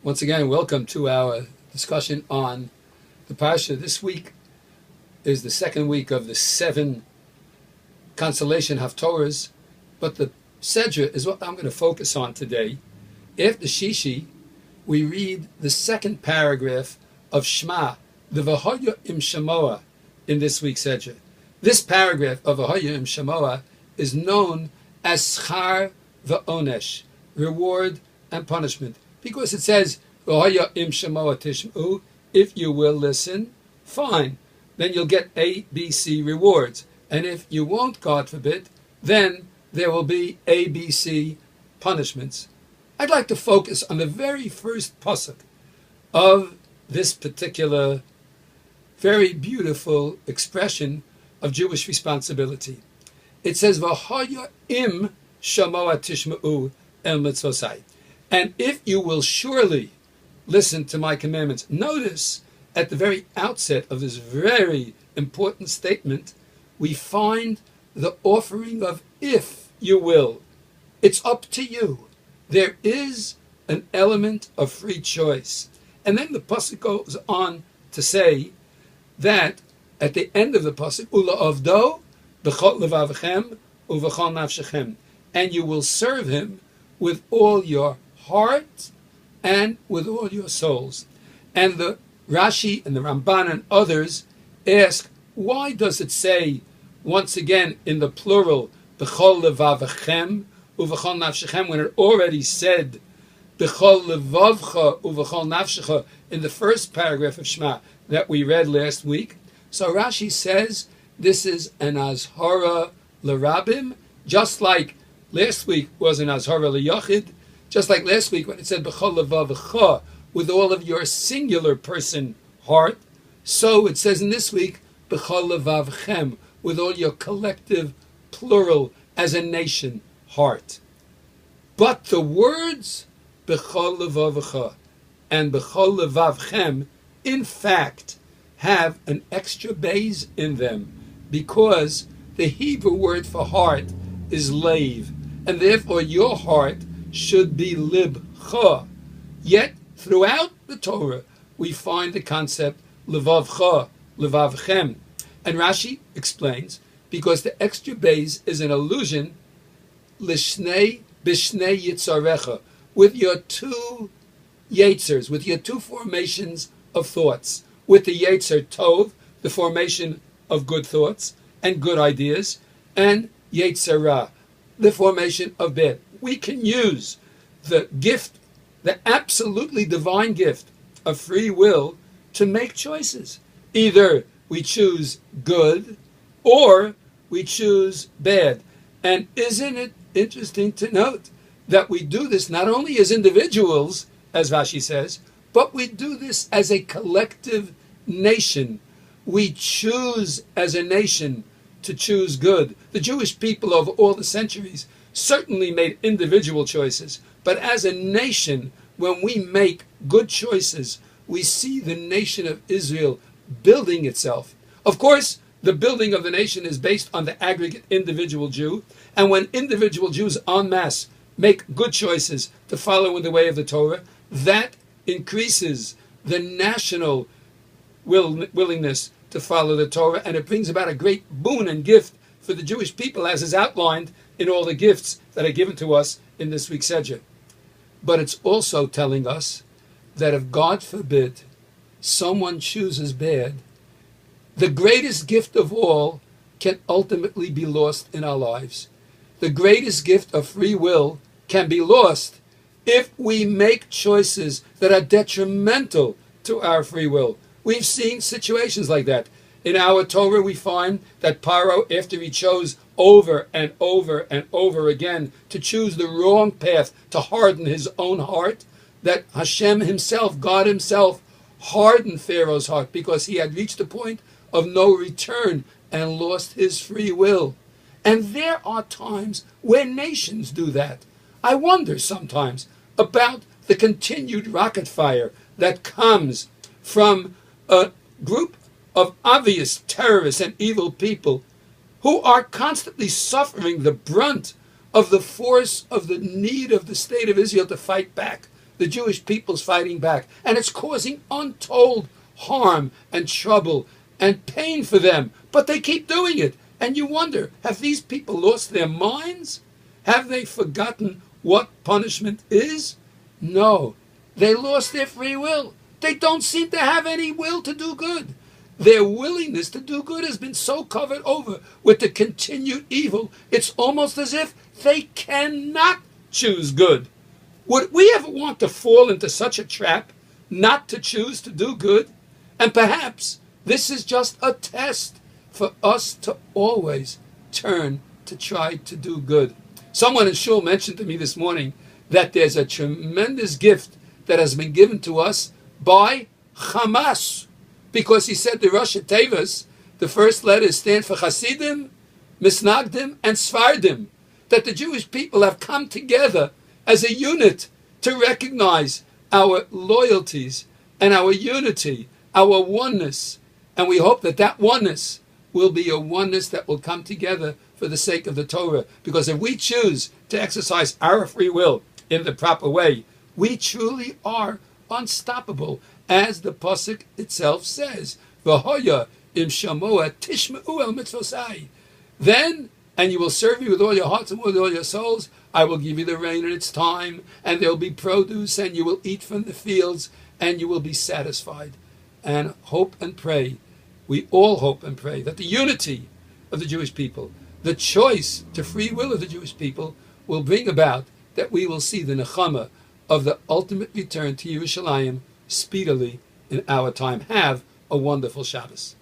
Once again, welcome to our discussion on the Parsha. This week is the second week of the 7 consolation Haftorahs, but the Sedra is what I'm going to focus on today. After Shishi, we read the second paragraph of Shema, the V'hoya im Shemoah, in this week's Sedra. This paragraph of V'hoya im Shemoah is known as Schar v'onesh, reward and punishment, because it says, V'hoya im Shemoah tishm'u, if you will listen, fine, then you'll get A, B, C rewards. And if you won't, God forbid, then there will be A, B, C punishments. I'd like to focus on the very first pasuk of this particular very beautiful expression of Jewish responsibility. It says, V'hoya im Shemoah tishma'u el mitzvosai. And if you will surely listen to my commandments. Notice at the very outset of this very important statement, we find the offering of if you will. It's up to you. There is an element of free choice. And then the pasuk goes on to say that at the end of the pasuk, Ula'avdo b'chol levavchem uv'chol nafshechem, and you will serve him with all your heart and with all your souls. And the Rashi and the Ramban and others ask, why does it say once again in the plural b'chol levavchem uv'chol nafshechem when it already said b'chol levavcha uv'chol nafshecha in the first paragraph of Shema that we read last week? So Rashi says this is an azhara l'rabim, just like last week was an azhara l'yachid, just like last week when it said b'chol levavcha with all of your singular person heart, so it says in this week b'chol levavchem with all your collective plural as a nation heart. But the words b'chol levavcha and b'chol levavchem in fact have an extra base in them, because the Hebrew word for heart is leiv, and therefore your heart should be libcha. Yet throughout the Torah we find the concept levavcha, levavchem, and Rashi explains because the extra base is an allusion lishnei bishnei yitzarecha, with your two yitzers, with your two formations of thoughts, with the yetzer tov, the formation of good thoughts and good ideas, and yetzer ra, the formation of bad. We can use the gift, the absolutely divine gift of free will, to make choices. Either we choose good or we choose bad. And isn't it interesting to note that we do this not only as individuals, as Rashi says, but we do this as a collective nation. We choose as a nation to choose good. The Jewish people of all the centuries certainly made individual choices, but as a nation, when we make good choices, we see the nation of Israel building itself. Of course, the building of the nation is based on the aggregate individual Jew, and when individual Jews en masse make good choices to follow in the way of the Torah, that increases the national willingness to follow the Torah, and it brings about a great boon and gift for the Jewish people, as is outlined in all the gifts that are given to us in this week's Sedra. But it's also telling us that if, God forbid, someone chooses bad, the greatest gift of all can ultimately be lost in our lives. The greatest gift of free will can be lost if we make choices that are detrimental to our free will. We've seen situations like that. In our Torah, we find that Paro, after he chose over and over and over again to choose the wrong path, to harden his own heart, that Hashem himself, God himself, hardened Pharaoh's heart because he had reached the point of no return and lost his free will. And there are times where nations do that. I wonder sometimes about the continued rocket fire that comes from a group of obvious terrorists and evil people who are constantly suffering the brunt of the force of the need of the state of Israel to fight back the Jewish people's fighting back, and it's causing untold harm and trouble and pain for them, but they keep doing it. And you wonder, have these people lost their minds? Have they forgotten what punishment is? No, they lost their free will. They don't seem to have any will to do good. Their willingness to do good has been so covered over with the continued evil, it's almost as if they cannot choose good. Would we ever want to fall into such a trap, not to choose to do good? And perhaps this is just a test for us to always turn to try to do good. Someone in shul mentioned to me this morning that there's a tremendous gift that has been given to us by Hamas, because he said the Rosh Tevas, the first letters stand for Hasidim, Misnagdim, and Sfardim, that the Jewish people have come together as a unit to recognize our loyalties and our unity, our oneness, and we hope that that oneness will be a oneness that will come together for the sake of the Torah. Because if we choose to exercise our free will in the proper way, we truly are unstoppable, as the pasuk itself says, "V'hoya im shamoa tishmeu el mitzvosai." Then, and you will serve me with all your hearts and with all your souls. I will give you the rain in its time, and there will be produce, and you will eat from the fields, and you will be satisfied. And hope and pray, we all hope and pray that the unity of the Jewish people, the choice to free will of the Jewish people, will bring about that we will see the nechama of the ultimate return to Yerushalayim speedily in our time. Have a wonderful Shabbos.